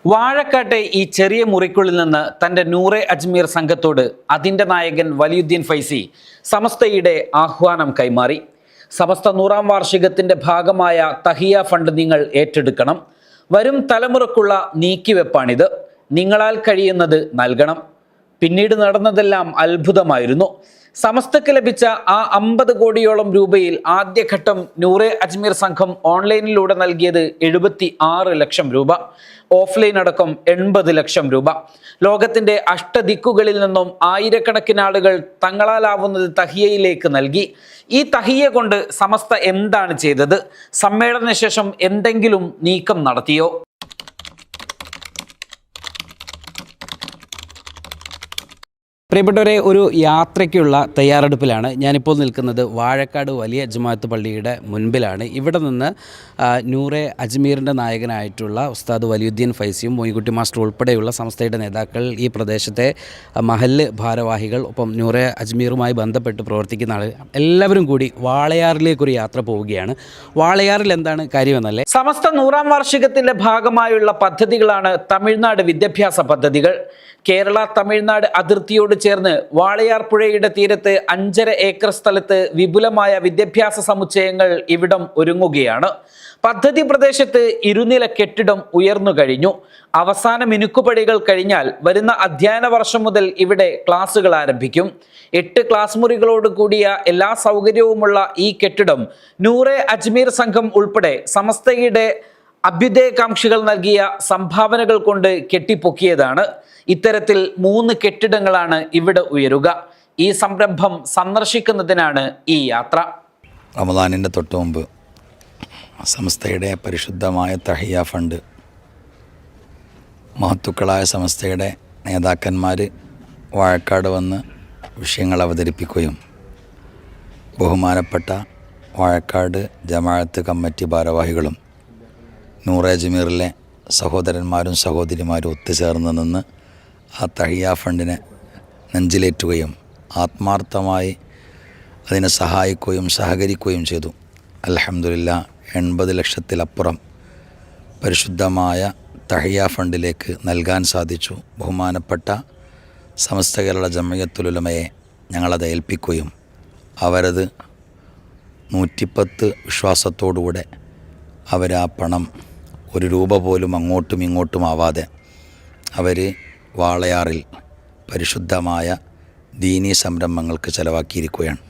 വാഴക്കാട്ടെ ഈ ചെറിയ മുറിക്കുള്ളിൽ നിന്ന് തൻ്റെ നൂറെ അജ്മീർ സംഘത്തോട് അതിൻ്റെ നായകൻ വലിയുദ്ദീൻ ഫൈസി സമസ്തയുടെ ആഹ്വാനം കൈമാറി. സമസ്ത 100-ാം വാർഷികത്തിൻ്റെ ഭാഗമായ തഹിയ ഫണ്ട് നിങ്ങൾ ഏറ്റെടുക്കണം. വരും തലമുറക്കുള്ള നീക്കിവെപ്പാണിത്. നിങ്ങളാൽ കഴിയുന്നത് നൽകണം. പിന്നീട് നടന്നതെല്ലാം അത്ഭുതമായിരുന്നു. സമസ്തക്ക് ലഭിച്ച ആ 50 കോടിയോളം രൂപയിൽ ആദ്യഘട്ടം നൂറെ അജ്മീർ സംഘം ഓൺലൈനിലൂടെ നൽകിയത് 76 ലക്ഷം രൂപ, ഓഫ്ലൈൻ അടക്കം 80 ലക്ഷം രൂപ. ലോകത്തിന്റെ അഷ്ടദിക്കുകളിൽ നിന്നും ആയിരക്കണക്കിന് ആളുകൾ തങ്ങളാലാവുന്നത് തഹിയയിലേക്ക് നൽകി. ഈ തഹിയ കൊണ്ട് സമസ്ത എന്താണ് ചെയ്തത്? സമ്മേളന ശേഷം എന്തെങ്കിലും നീക്കം നടത്തിയോ? പ്രിയപ്പെട്ടവരെ, ഒരു യാത്രയ്ക്കുള്ള തയ്യാറെടുപ്പിലാണ് ഞാനിപ്പോൾ നിൽക്കുന്നത്. വാഴക്കാട് വലിയ ജമാഅത്ത് പള്ളിയുടെ മുൻപിലാണ്. ഇവിടെ നിന്ന് നൂറെ അജ്മീറിൻ്റെ നായകനായിട്ടുള്ള ഉസ്താദ് വലിയുദ്ദീൻ ഫൈസിയും മൊയ്കുട്ടി മാസ്റ്റർ ഉൾപ്പെടെയുള്ള സംസ്ഥയുടെ നേതാക്കൾ, ഈ പ്രദേശത്തെ മഹല്ല് ഭാരവാഹികൾ, ഒപ്പം നൂറെ അജ്മീറുമായി ബന്ധപ്പെട്ട് പ്രവർത്തിക്കുന്ന ആളുകൾ എല്ലാവരും കൂടി വാളയാറിലേക്കൊരു യാത്ര പോവുകയാണ്. വാളയാറിൽ എന്താണ് കാര്യമെന്നല്ലേ, സമസ്ത 100-ാം വാർഷികത്തിൻ്റെ ഭാഗമായുള്ള പദ്ധതികളാണ് തമിഴ്നാട് വിദ്യാഭ്യാസ പദ്ധതികൾ. കേരള തമിഴ്നാട് അതിർത്തിയോട് ചേർന്ന് വാളയാർ പുഴയുടെ തീരത്ത് 5.5 ഏക്കർ സ്ഥലത്ത് വിപുലമായ വിദ്യാഭ്യാസ സമുച്ചയങ്ങൾ ഇവിടം ഒരുങ്ങുകയാണ്. പദ്ധതി പ്രദേശത്ത് ഇരുനില കെട്ടിടം ഉയർന്നു കഴിഞ്ഞു. അവസാന മിനുക്കുപടികൾ കഴിഞ്ഞാൽ വരുന്ന അധ്യയന വർഷം മുതൽ ഇവിടെ ക്ലാസുകൾ ആരംഭിക്കും. 8 ക്ലാസ് മുറികളോട് കൂടിയ എല്ലാ സൗകര്യവുമുള്ള ഈ കെട്ടിടം നൂറെ അജ്മീർ സംഘം ഉൾപ്പെടെ സമസ്തയുടെ അഭ്യുദയകാംക്ഷികൾ നൽകിയ സംഭാവനകൾ കൊണ്ട് കെട്ടിപ്പൊക്കിയതാണ്. ഇത്തരത്തിൽ 3 കെട്ടിടങ്ങളാണ് ഇവിടെ ഉയരുക. ഈ സംരംഭം സന്ദർശിക്കുന്നതിനാണ് ഈ യാത്ര. റമദാനിൻ്റെ തൊട്ട് മുമ്പ് സമസ്തയുടെ പരിശുദ്ധമായ തഹിയ ഫണ്ട് മഹത്തുക്കളായ സമസ്തയുടെ നേതാക്കന്മാർ വാഴക്കാട് വന്ന് വിഷയങ്ങൾ അവതരിപ്പിക്കുകയും ബഹുമാനപ്പെട്ട വാഴക്കാട് ജമാഅത്ത് കമ്മിറ്റി ഭാരവാഹികളും നൂറെ അജ്മീറിലെ സഹോദരന്മാരും സഹോദരിമാരും ഒത്തുചേർന്ന് നിന്ന് ആ തഹിയ ഫണ്ടിനെ നെഞ്ചിലേറ്റുകയും ആത്മാർത്ഥമായി അതിനെ സഹായിക്കുകയും സഹകരിക്കുകയും ചെയ്തു. അൽഹംദുലില്ലാ, 80 ലക്ഷത്തിലപ്പുറം പരിശുദ്ധമായ തഹിയ ഫണ്ടിലേക്ക് നൽകാൻ സാധിച്ചു. ബഹുമാനപ്പെട്ട സമസ്ത കേരള ജംഇയ്യത്തുൽ ഉലമയെ ഞങ്ങളത് ഏൽപ്പിക്കുകയും അവരത് 110 വിശ്വാസത്തോടുകൂടെ ആ പണം ഒരു രൂപ പോലും അങ്ങോട്ടും ഇങ്ങോട്ടും ആവാതെ അവർ വാളയാറിൽ പരിശുദ്ധമായ ദീനീ സംരംഭങ്ങൾക്ക് ചെലവാക്കിയിരിക്കുകയാണ്.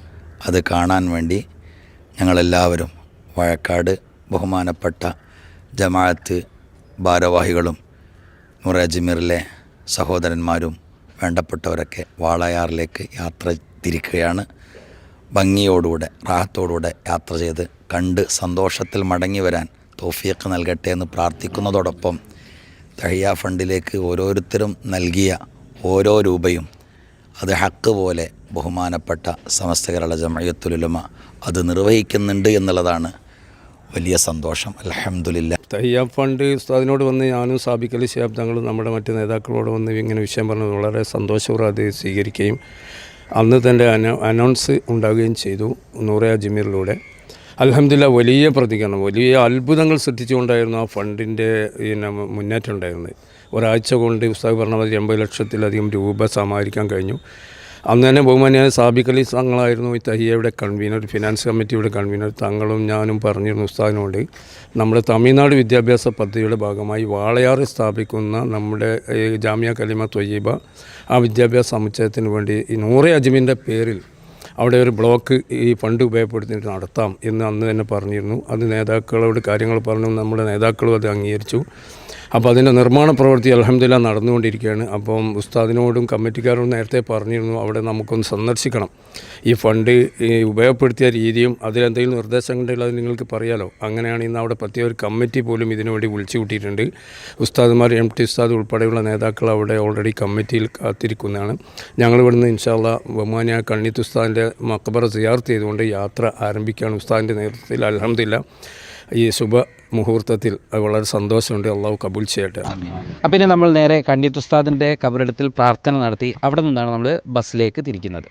അത് കാണാൻ വേണ്ടി ഞങ്ങളെല്ലാവരും വാഴക്കാട് ബഹുമാനപ്പെട്ട ജമാഅത്ത് ഭാരവാഹികളും നൂറെ അജ്മീറിലെ സഹോദരന്മാരും വേണ്ടപ്പെട്ടവരൊക്കെ വാളയാറിലേക്ക് യാത്ര തിരിക്കുകയാണ്. ഭംഗിയോടുകൂടെ റാഹത്തോടുകൂടെ യാത്ര ചെയ്ത് കണ്ട് സന്തോഷത്തിൽ മടങ്ങി വരാൻ തൗഫീഖ് നൽകട്ടെ എന്ന് പ്രാർത്ഥിക്കുന്നതോടൊപ്പം തഹിയ ഫണ്ടിലേക്ക് ഓരോരുത്തരും നൽകിയ ഓരോ രൂപയും അത് ഹക്ക് പോലെ ബഹുമാനപ്പെട്ട സമസ്ത കേരള ജംഇയ്യത്തുൽ ഉലമ അത് നിർവഹിക്കുന്നുണ്ട് എന്നുള്ളതാണ് വലിയ സന്തോഷം. അൽഹംദുലില്ലാ. തഹിയ ഫണ്ട് ഉസ്താദിനോട് വന്ന് ഞാനും സാബിക് അലി ശിഹാബ് തങ്ങളും നമ്മുടെ മറ്റ് നേതാക്കളോട് വന്ന് ഇങ്ങനെ വിഷയം പറഞ്ഞത് വളരെ സന്തോഷപൂർവ്വം അത് സ്വീകരിക്കുകയും അന്ന് തന്നെ അനൗൺസ് ഉണ്ടാവുകയും ചെയ്തു നൂറെ അജ്മീറിലൂടെ. അൽഹംദുലില്ലാ, വലിയ പ്രതികരണം, വലിയ അത്ഭുതങ്ങൾ സൃഷ്ടിച്ചുകൊണ്ടായിരുന്നു ആ ഫണ്ടിൻ്റെ മുന്നേറ്റം ഉണ്ടായിരുന്നത്. ഒരാഴ്ച കൊണ്ട് ഉസ്താദ് പറഞ്ഞ മാതിരി 80 ലക്ഷത്തിലധികം രൂപ സമാഹരിക്കാൻ കഴിഞ്ഞു. അന്ന് തന്നെ ബഹുമാനിയായ സാബിക് അലി തങ്ങളായിരുന്നു ഈ തഹിയയുടെ കൺവീനർ, ഫിനാൻസ് കമ്മിറ്റിയുടെ കൺവീനർ. തങ്ങളും ഞാനും പറഞ്ഞിരുന്നു ഉസ്താദിനോട്, നമ്മുടെ തമിഴ്നാട് വിദ്യാഭ്യാസ പദ്ധതിയുടെ ഭാഗമായി വാളയാർ സ്ഥാപിക്കുന്ന നമ്മുടെ ജാമിയ കലിമ ത്വയ്യിബ ആ വിദ്യാഭ്യാസ സമുച്ചയത്തിന് വേണ്ടി ഈ നൂറെ അജ്മീറിൻ്റെ പേരിൽ അവിടെ ഒരു ബ്ലോക്ക് ഈ ഫണ്ട് ഉപയോഗപ്പെടുത്തിയിട്ട് നടത്താം എന്ന് അന്ന് തന്നെ പറഞ്ഞിരുന്നു. അത് നേതാക്കളോട് കാര്യങ്ങൾ പറഞ്ഞു, നമ്മുടെ നേതാക്കളും അത് അംഗീകരിച്ചു. അപ്പോൾ അതിൻ്റെ നിർമ്മാണ പ്രവൃത്തി അൽഹംദുലില്ലാ നടന്നുകൊണ്ടിരിക്കുകയാണ്. അപ്പം ഉസ്താദിനോടും കമ്മിറ്റിക്കാരോടും നേരത്തെ പറഞ്ഞിരുന്നു അവിടെ നമുക്കൊന്ന് സന്ദർശിക്കണം, ഈ ഫണ്ട് ഉപയോഗപ്പെടുത്തിയ രീതിയും അതിലെന്തെങ്കിലും നിർദ്ദേശങ്ങളുണ്ടെങ്കിൽ അത് നിങ്ങൾക്ക് പറയാലോ. അങ്ങനെയാണ് ഇന്ന് അവിടെ പ്രത്യേക ഒരു കമ്മിറ്റി പോലും ഇതിനു വേണ്ടി വിളിച്ചു കൂട്ടിയിട്ടുണ്ട്. ഉസ്താദുമാർ, MT ഉസ്താദ് ഉൾപ്പെടെയുള്ള നേതാക്കൾ അവിടെ ഓൾറെഡി കമ്മിറ്റിയിൽ കാത്തിരിക്കുന്നതാണ്. ഞങ്ങളിവിടുന്ന് ഇൻഷാ അല്ലാഹ് ബഹുമാനിയായ കണ്ണിത്ത് ഉസ്താദിൻ്റെ മക്ബറ സിയാറത്ത് ചെയ്തുകൊണ്ട് യാത്ര ആരംഭിക്കുകയാണ് ഉസ്താദിൻ്റെ നേതൃത്വത്തിൽ. അൽഹംദുലില്ലാ, ഈ ശുഭ മുഹൂർത്തത്തിൽ വളരെ സന്തോഷമുണ്ട്. അള്ളാഹു കബൂൽ ചെയ്യട്ടെ. അപ്പം ഇനി നമ്മൾ നേരെ കണ്ണിത്ത് ഉസ്താദിൻ്റെ കബറിടത്തിൽ പ്രാർത്ഥന നടത്തി അവിടെ നിന്നാണ് നമ്മൾ ബസ്സിലേക്ക് തിരിക്കുന്നത്.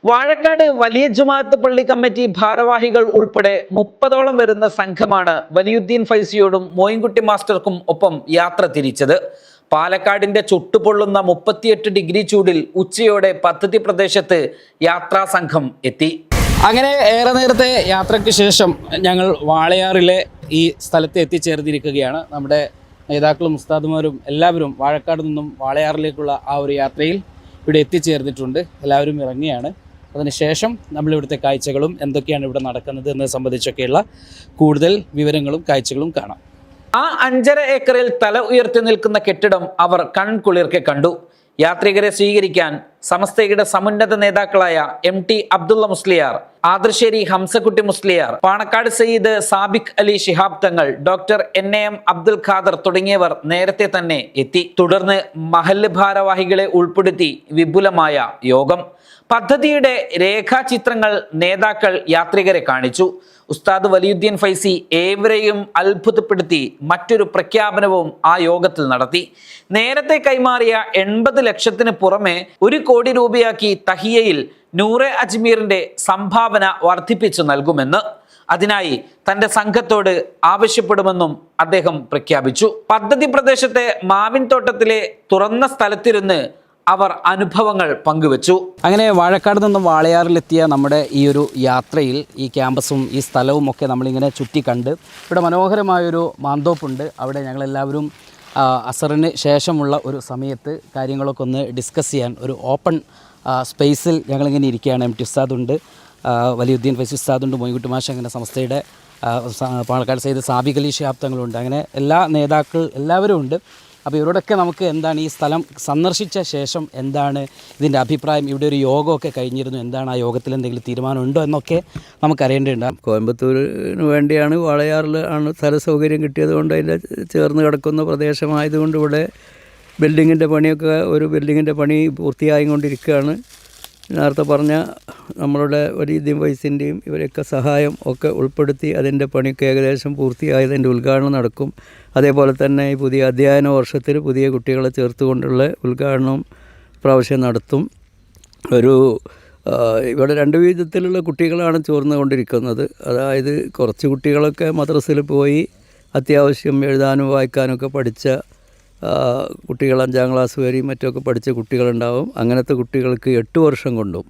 വാഴക്കാട് വലിയ ജുമാഅത്ത് പള്ളി കമ്മിറ്റി ഭാരവാഹികൾ ഉൾപ്പെടെ 30ഓളം വരുന്ന സംഘമാണ് വലിയുദ്ദീൻ ഫൈസിയോടും മോയിൻകുട്ടി മാസ്റ്റർക്കും ഒപ്പം യാത്ര തിരിച്ചത്. പാലക്കാടിന്റെ ചുട്ടുപൊള്ളുന്ന 38 ഡിഗ്രി ചൂടിൽ ഉച്ചയോടെ പദ്ധതി പ്രദേശത്ത് യാത്രാ സംഘം എത്തി. അങ്ങനെ ഏറെ നേരത്തെ യാത്രയ്ക്ക് ശേഷം ഞങ്ങൾ വാളയാറിലെ ഈ സ്ഥലത്ത് എത്തിച്ചേർന്നിരിക്കുകയാണ്. നമ്മുടെ നേതാക്കളും ഉസ്താദുമാരും എല്ലാവരും വാഴക്കാട് നിന്നും വാളയാറിലേക്കുള്ള ആ ഒരു യാത്രയിൽ ഇവിടെ എത്തിച്ചേർന്നിട്ടുണ്ട്. എല്ലാവരും ഇറങ്ങിയാണ്. അതിനുശേഷം നമ്മളിവിടുത്തെ കാഴ്ചകളും എന്തൊക്കെയാണ് ഇവിടെ നടക്കുന്നത് എന്നത് സംബന്ധിച്ചൊക്കെയുള്ള കൂടുതൽ വിവരങ്ങളും കാഴ്ചകളും കാണാം. ആ 5.5 ഏക്കറിൽ തല ഉയർത്തി നിൽക്കുന്ന കെട്ടിടം അവർ കൺകുളിർക്കെ കണ്ടു. യാത്രികരെ സ്വീകരിക്കാൻ സമസ്തയുടെ സമുന്നത നേതാക്കളായ MT Abdulla Musliyar, Adarsheri Hamsakutty Musliyar, Panakkad Sayyid Sabiq Ali Shihab Thangal, doctor NAM Abdul Khader തുടങ്ങിയവർ നേരത്തെ തന്നെ എത്തി. തുടർന്ന് മഹല്ല് ഭാരവാഹികളെ ഉൾപ്പെടുത്തി വിപുലമായ യോഗം. പദ്ധതിയുടെ രേഖാചിത്രങ്ങൾ നേതാക്കൾ യാത്രികരെ കാണിച്ചു. ഉസ്താദ് വലിയുദ്ദീൻ ഫൈസി ഏവരെയും അത്ഭുതപ്പെടുത്തി മറ്റൊരു പ്രഖ്യാപനവും ആ യോഗത്തിൽ നടത്തി. നേരത്തെ കൈമാറിയ 80 ലക്ഷത്തിന് പുറമെ 1 കോടി രൂപയാക്കി തഹിയയിൽ നൂറെ അജ്മീറിന്റെ സംഭാവന വർദ്ധിപ്പിച്ചു നൽകുമെന്ന്, അതിനായി തന്റെ സംഘത്തോട് ആവശ്യപ്പെടുമെന്നും അദ്ദേഹം പ്രഖ്യാപിച്ചു. പദ്ധതി പ്രദേശത്തെ മാവിൻ തോട്ടത്തിലെ തുറന്ന സ്ഥലത്തിരുന്ന് അവർ അനുഭവങ്ങൾ പങ്കുവച്ചു. അങ്ങനെ വാഴക്കാട് നിന്നും വാളയാറിലെത്തിയ നമ്മുടെ ഈ ഒരു യാത്രയിൽ ഈ ക്യാമ്പസും ഈ സ്ഥലവും ഒക്കെ നമ്മളിങ്ങനെ ചുറ്റി കണ്ട്, ഇവിടെ മനോഹരമായൊരു മാന്തോപ്പുണ്ട്. അവിടെ ഞങ്ങളെല്ലാവരും അസറിന് ശേഷമുള്ള ഒരു സമയത്ത് കാര്യങ്ങളൊക്കെ ഒന്ന് ഡിസ്കസ് ചെയ്യാൻ ഒരു ഓപ്പൺ സ്പേസിൽ ഞങ്ങളിങ്ങനെ ഇരിക്കുകയാണ്. MT ഉസ്താദുണ്ട്, വലിയുദ്ദീൻ ഫൈസി ഉസ്താദുണ്ട്, മോയിൻകുട്ടി മാഷ്, അങ്ങനെ സമസ്തയുടെ പാണക്കാട് സയ്യിദ് സാബിഖ് അലി ശിഹാബ് തങ്ങളുണ്ട്. അങ്ങനെ എല്ലാ നേതാക്കൾ എല്ലാവരും ഉണ്ട്. അപ്പോൾ ഇവരോടൊക്കെ നമുക്ക് എന്താണ് ഈ സ്ഥലം സന്ദർശിച്ച ശേഷം എന്താണ് ഇതിൻ്റെ അഭിപ്രായം, ഇവിടെ ഒരു യോഗമൊക്കെ കഴിഞ്ഞിരുന്നു, എന്താണ് ആ യോഗത്തിൽ എന്തെങ്കിലും തീരുമാനമുണ്ടോ എന്നൊക്കെ നമുക്കറിയേണ്ടതുണ്ട്. കോയമ്പത്തൂരിന് വേണ്ടിയാണ്, വാളയാറിൽ ആണ് സ്ഥല സൗകര്യം കിട്ടിയത് കൊണ്ട് അതിൻ്റെ ചേർന്ന് കിടക്കുന്ന പ്രദേശമായതുകൊണ്ട് ഇവിടെ ബിൽഡിങ്ങിൻ്റെ പണിയൊക്കെ ഒരു ബിൽഡിങ്ങിൻ്റെ പണി പൂർത്തിയായി കൊണ്ടിരിക്കുകയാണ്. നേരത്തെ പറഞ്ഞ നമ്മളുടെ വലിയുദ്ദീൻ ഫൈസിൻ്റെയും ഇവരൊക്കെ സഹായം ഒക്കെ ഉൾപ്പെടുത്തി അതിൻ്റെ പണിയൊക്കെ ഏകദേശം പൂർത്തിയായതിൻ്റെ ഉദ്ഘാടനം നടക്കും. അതേപോലെ തന്നെ ഈ പുതിയ അധ്യയന വർഷത്തിൽ പുതിയ കുട്ടികളെ ചേർത്തുകൊണ്ടുള്ള ഉദ്ഘാടനം പ്രാവശ്യം നടത്തും. ഇവിടെ 2 വിധത്തിലുള്ള കുട്ടികളാണ് ചേർന്നുകൊണ്ടിരിക്കുന്നത്. അതായത് കുറച്ച് കുട്ടികളൊക്കെ മദ്രസയിൽ പോയി അത്യാവശ്യം എഴുതാനും വായിക്കാനൊക്കെ പഠിച്ച കുട്ടികൾ, 5ാം ക്ലാസ് വരെയും മറ്റൊക്കെ പഠിച്ച കുട്ടികളുണ്ടാവും. അങ്ങനത്തെ കുട്ടികൾക്ക് 8 വർഷം കൊണ്ടും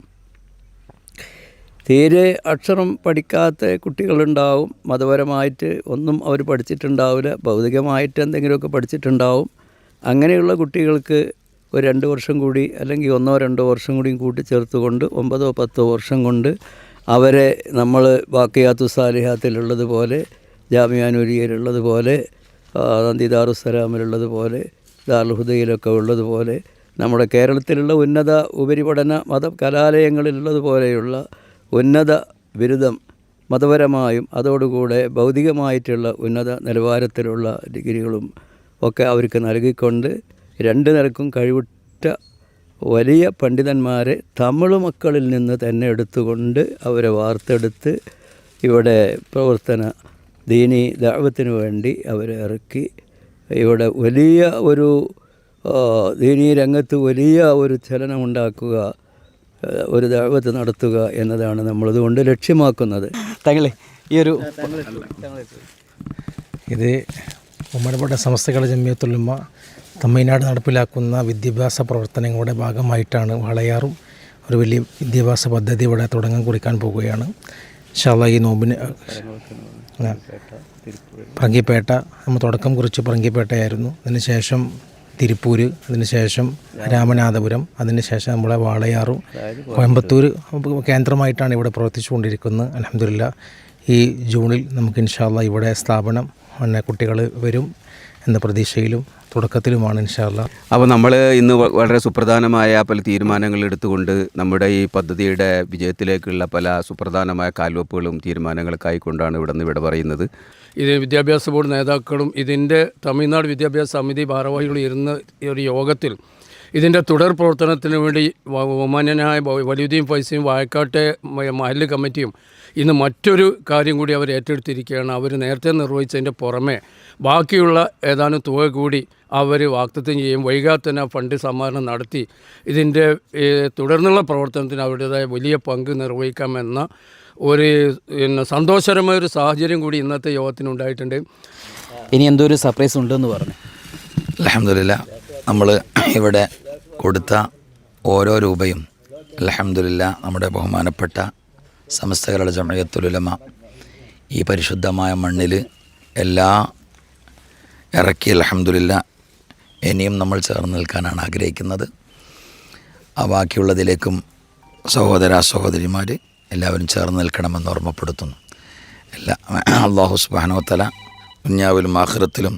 തീരെ അക്ഷരം പഠിക്കാത്ത കുട്ടികളുണ്ടാവും. മതപരമായിട്ട് ഒന്നും അവർ പഠിച്ചിട്ടുണ്ടാവില്ല, ഭൗതികമായിട്ട് എന്തെങ്കിലുമൊക്കെ പഠിച്ചിട്ടുണ്ടാവും. അങ്ങനെയുള്ള കുട്ടികൾക്ക് ഒരു 2 വർഷം കൂടി അല്ലെങ്കിൽ 1-2 വർഷം കൂടിയും കൂട്ടിച്ചേർത്തുകൊണ്ട് 9-10 വർഷം കൊണ്ട് അവരെ നമ്മൾ ബാക്കിയാത്തു സാലിഹാത്തിലുള്ളതുപോലെ, ജാമിഅ നൂരിയയിലുള്ളതുപോലെ, നന്ദി ദാറുസ്സലാമിലുള്ളതുപോലെ, ദാറുൽ ഹുദയിലൊക്കെ ഉള്ളതുപോലെ, നമ്മുടെ കേരളത്തിലുള്ള ഉന്നത ഉപരിപഠന കലാലയങ്ങളിലുള്ളതുപോലെയുള്ള ഉന്നത ബിരുദം മതപരമായും അതോടുകൂടെ ഭൗതികമായിട്ടുള്ള ഉന്നത നിലവാരത്തിലുള്ള ഡിഗ്രികളും ഒക്കെ അവർക്ക് നൽകിക്കൊണ്ട് 2 നിലക്കും കഴിവുറ്റ വലിയ പണ്ഡിതന്മാരെ തമിഴ് മക്കളിൽ നിന്ന് തന്നെ എടുത്തുകൊണ്ട് അവരെ വാർത്തെടുത്ത് ഇവിടെ പ്രവർത്തന ദീനി ദഅവത്തിന് വേണ്ടി അവരെ ഇറക്കി ഇവിടെ വലിയ ഒരു ദീനീ രംഗത്ത് വലിയ ഒരു ചലനമുണ്ടാക്കുക, ഒരു ദഅവത്ത് നടത്തുക എന്നതാണ് നമ്മളതുകൊണ്ട് ലക്ഷ്യമാക്കുന്നത്. തങ്ങളെ ഈ ഒരു ഇത് ഉമ്മരപ്പെട്ട സമസ്തകളുടെ ജമിയത്തുൽ ഉലമ തമിഴ്നാട് നടപ്പിലാക്കുന്ന വിദ്യാഭ്യാസ പ്രവർത്തനങ്ങളുടെ ഭാഗമായിട്ടാണ് വാളയാറും ഒരു വലിയ വിദ്യാഭ്യാസ പദ്ധതി ഇവിടെ തുടങ്ങാൻ കുറിക്കാൻ പോവുകയാണ്. ഇൻഷാ അല്ലാഹ് ഈ നോമ്പിന് പറങ്കിപ്പേട്ട നമ്മൾ തുടക്കം കുറിച്ച് പറങ്കിപ്പേട്ടയായിരുന്നു. അതിനുശേഷം തിരുപ്പൂർ, അതിനുശേഷം രാമനാഥപുരം, അതിനുശേഷം നമ്മളെ വാളയാറും കോയമ്പത്തൂർ കേന്ദ്രമായിട്ടാണ് ഇവിടെ പ്രവർത്തിച്ചുകൊണ്ടിരിക്കുന്നത്. അൽഹംദുലില്ലാഹ് ഈ ജൂണിൽ നമുക്ക് ഇൻഷാ അല്ലാഹ് ഇവിടെ സ്ഥാപനം കുട്ടികൾ വരും എന്ന പ്രതീക്ഷയിലും തുടക്കത്തിലുമാണ് ഇൻഷാ അല്ലാഹ്. അപ്പോൾ നമ്മൾ ഇന്ന് വളരെ സുപ്രധാനമായ പല തീരുമാനങ്ങൾ എടുത്തുകൊണ്ട് നമ്മുടെ ഈ പദ്ധതിയുടെ വിജയത്തിലേക്കുള്ള പല സുപ്രധാനമായ കാൽവെപ്പുകളും തീരുമാനങ്ങളൊക്കെ ആയിക്കൊണ്ടാണ് ഇവിടെ നിന്ന് ഇവിടെ പറയുന്നത്. ഇത് വിദ്യാഭ്യാസ ബോർഡ് നേതാക്കളും ഇതിൻ്റെ തമിഴ്നാട് വിദ്യാഭ്യാസ സമിതി ഭാരവാഹികളും ഇരുന്ന ഒരു യോഗത്തിൽ ഇതിൻ്റെ തുടർ പ്രവർത്തനത്തിന് വേണ്ടി ബഹുമാന്യനായ വലിയുദ്ദീൻ ഫൈസിയും വാഴക്കാട്ടെ മഹല്ല് കമ്മിറ്റിയും ഇന്ന് മറ്റൊരു കാര്യം കൂടി അവർ ഏറ്റെടുത്തിരിക്കുകയാണ്. അവർ നേരത്തെ നിർവഹിച്ചതിൻ്റെ പുറമെ ബാക്കിയുള്ള ഏതാനും തുക കൂടി അവർ വാഗ്ദത്തം ചെയ്യും. വൈകാതെ തന്നെ ഫണ്ട് സമാഹരണം നടത്തി ഇതിൻ്റെ തുടർന്നുള്ള പ്രവർത്തനത്തിന് അവരുടേതായ വലിയ പങ്ക് നിർവഹിക്കാമെന്ന ഒരു സന്തോഷകരമായ ഒരു സാഹചര്യം കൂടി ഇന്നത്തെ യോഗത്തിനുണ്ടായിട്ടുണ്ട്. ഇനി എന്തോ ഒരു സർപ്രൈസ് ഉണ്ടെന്ന് പറഞ്ഞു. അൽഹംദുലില്ലാ നമ്മൾ ഇവിടെ കൊടുത്ത ഓരോ രൂപയും അൽഹംദുലില്ലാ നമ്മുടെ ബഹുമാനപ്പെട്ട സമസ്ത കേരള ജംഇയ്യത്തുൽ ഉലമ ഈ പരിശുദ്ധമായ മണ്ണിൽ ഇറക്കി അൽഹംദുലില്ലാ. ഇനിയും നമ്മൾ ചേർന്ന് നിൽക്കാനാണ് ആഗ്രഹിക്കുന്നത്. ആ ബാക്കിയുള്ളതിലേക്കും സഹോദരിമാർ എല്ലാവരും ചേർന്ന് നിൽക്കണമെന്ന് ഓർമ്മപ്പെടുത്തുന്നു. അല്ലാഹു സുബ്ഹാനഹു വ തആല ദുനിയാവിലും ആഖിറത്തിലും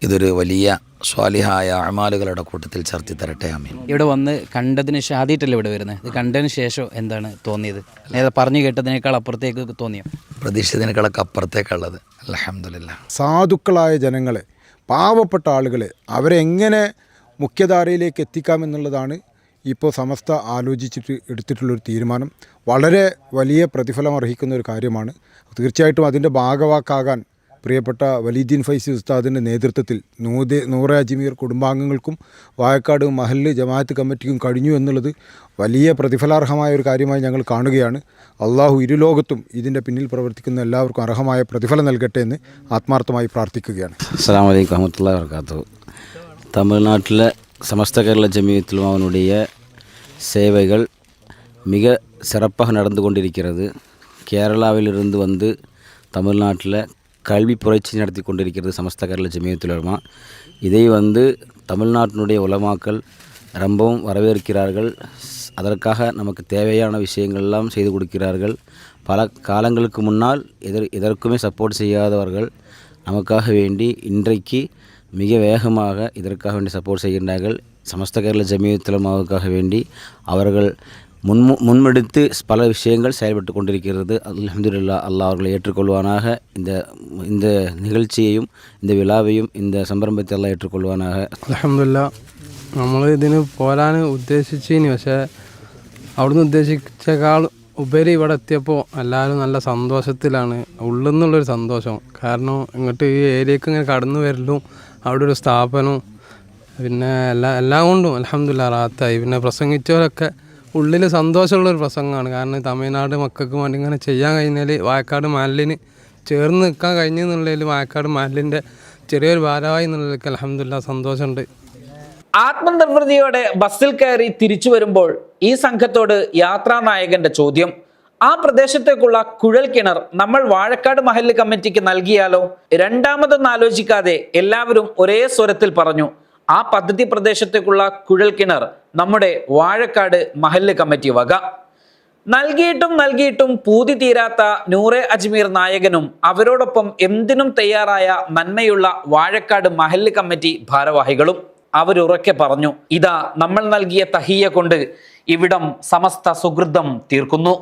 ഇതൊരു വലിയ സ്വാലിഹായ അമാലുകളുടെ കൂട്ടത്തിൽ ചേർത്തി തരട്ടെ. ആമീൻ. ഇവിടെ വന്ന് കണ്ടതിന് ശേഷം ആദ്യമായിട്ടല്ലേ ഇവിടെ വരുന്നത്? ഇത് കണ്ടതിന് ശേഷം എന്താണ് തോന്നിയത്? നേരെ പറഞ്ഞു കേട്ടതിനേക്കാൾ അപ്പുറത്തേക്ക് തോന്നിയോ? പ്രതീക്ഷിച്ചതിനേക്കാളൊക്കെ അപ്പുറത്തേക്കുള്ളത്. അൽഹംദുലില്ലാ. സാധുക്കളായ ജനങ്ങളെ, പാവപ്പെട്ട ആളുകളെ അവരെ എങ്ങനെ മുഖ്യധാരയിലേക്ക് എത്തിക്കാമെന്നുള്ളതാണ് ഇപ്പോൾ സമസ്ത ആലോചിച്ചിട്ട് എടുത്തിട്ടുള്ളൊരു തീരുമാനം. വളരെ വലിയ പ്രതിഫലം അർഹിക്കുന്ന ഒരു കാര്യമാണ്. തീർച്ചയായിട്ടും അതിൻ്റെ ഭാഗവാക്കാകാൻ പ്രിയപ്പെട്ട വലിയുദ്ദീൻ ഫൈസി ഉസ്താദിൻ്റെ നേതൃത്വത്തിൽ നൂറെ അജ്മീർ കുടുംബാംഗങ്ങൾക്കും വാഴക്കാട് മഹല്ല് ജമാഅത്ത് കമ്മിറ്റിക്കും കഴിഞ്ഞു എന്നുള്ളത് വലിയ പ്രതിഫലാർഹമായ ഒരു കാര്യമായി ഞങ്ങൾ കാണുകയാണ്. അള്ളാഹു ഇരുലോകത്തും ഇതിൻ്റെ പിന്നിൽ പ്രവർത്തിക്കുന്ന എല്ലാവർക്കും അർഹമായ പ്രതിഫലം നൽകട്ടെ എന്ന് ആത്മാർത്ഥമായി പ്രാർത്ഥിക്കുകയാണ്. അസ്സലാമു അലൈക്കും വറഹ്മത്തുള്ളാഹി വബറകാതുഹു. தமிழ்நாட்டில் சமஸ்த கேரள ஜமியத்துல் உலமாவுடைய சேவைகள் மிக சிறப்பாக நடந்து கொண்டிருக்கிறது. கேரளாவிலிருந்து வந்து தமிழ்நாட்டில் கல்வி புரட்சி நடத்தி கொண்டிருக்கிறது சமஸ்த கேரள ஜமியத்துல் உலமா. இதை வந்து தமிழ்நாட்டினுடைய உலமாக்கள் ரொம்பவும் வரவேற்கிறார்கள். அதற்காக நமக்கு தேவையான விஷயங்கள்லாம் செய்து கொடுக்கிறார்கள். பல காலங்களுக்கு முன்னால் இதற்குமே சப்போர்ட் செய்யாதவர்கள் நமக்காக வேண்டி இன்றைக்கு மிக வேகமாக இதற்காக வேண்டி சப்போர்ட் செய்கின்றார்கள். சமஸ்த கேரள ஜமியத்துல் உலமாவுக்காக வேண்டி அவர்கள் முன்மெடுத்து பல விஷயங்கள் செயல்பட்டு கொண்டிருக்கிறது. அல்ஹம்துலில்லாஹ். அல்லாஹ் அவர்களை ஏற்றுக்கொள்வானாக. இந்த நிகழ்ச்சியையும் இந்த விழாவையும் இந்த സംരംഭത്തെ അല്ലാഹ് ഏറ്റുകൊള്ളുവാനാக. അൽഹംദുലില്ലാഹ്. നമ്മൾ ഇതിന് പോരാൻ ഉദ്ദേശിച്ചിനി, പക്ഷേ അവിടുന്ന് ഉദ്ദേശിച്ചേക്കാൾ ഉപരി ഇവിടെ എത്തിയപ്പോൾ എല്ലാവരും നല്ല സന്തോഷത്തിലാണ്. ഉള്ളിൽ നിന്നുള്ളൊരു സന്തോഷം. കാരണം ഇങ്ങോട്ട് ഈ ഏരിയക്ക് ഇങ്ങനെ കടന്നു വരലും അവിടെ ഒരു സ്ഥാപനവും പിന്നെ എല്ലാം കൊണ്ടും അൽഹംദുലില്ലാഹ് റാഹത്തായി. പിന്നെ പ്രസംഗിച്ചവരൊക്കെ ഉള്ളിൽ സന്തോഷമുള്ളൊരു പ്രസംഗമാണ്. കാരണം തമിഴ്നാട് മക്കൾക്ക് വേണ്ടി ഇങ്ങനെ ചെയ്യാൻ കഴിഞ്ഞാൽ വാഴക്കാട് മഹല്ലിന് ചേർന്ന് നിൽക്കാൻ കഴിഞ്ഞു എന്നുള്ളതിൽ വാഴക്കാട് മഹല്ലിൻ്റെ ചെറിയൊരു ഭാരമായി എന്നുള്ളതിൽ അൽഹംദുലില്ലാഹ് സന്തോഷമുണ്ട്. ആത്മനിർവൃതിയോടെ ബസ്സിൽ കയറി തിരിച്ചു വരുമ്പോൾ ഈ സംഘത്തോട് യാത്രാനായകന്റെ ചോദ്യം, ആ പ്രദേശത്തേക്കുള്ള കുഴൽ കിണർ നമ്മൾ വാഴക്കാട് മഹല്ല് കമ്മിറ്റിക്ക് നൽകിയാലോ? രണ്ടാമതൊന്നും ആലോചിക്കാതെ എല്ലാവരും ഒരേ സ്വരത്തിൽ പറഞ്ഞു, ആ പദ്ധതി പ്രദേശത്തേക്കുള്ള കുഴൽ കിണർ നമ്മുടെ വാഴക്കാട് മഹല്ല് കമ്മിറ്റി വക. നൽകിയിട്ടും പൂതി തീരാത്ത നൂറെ അജ്മീർ നായകനും അവരോടൊപ്പം എന്തിനും തയ്യാറായ നന്മയുള്ള വാഴക്കാട് മഹല്ല് കമ്മിറ്റി ഭാരവാഹികളും അവരുറക്കെ പറഞ്ഞു, ഇതാ നമ്മൾ നൽകിയ തഹിയ കൊണ്ട് ഇവിടം സമസ്ത സുഹൃതം തീർക്കുന്നു.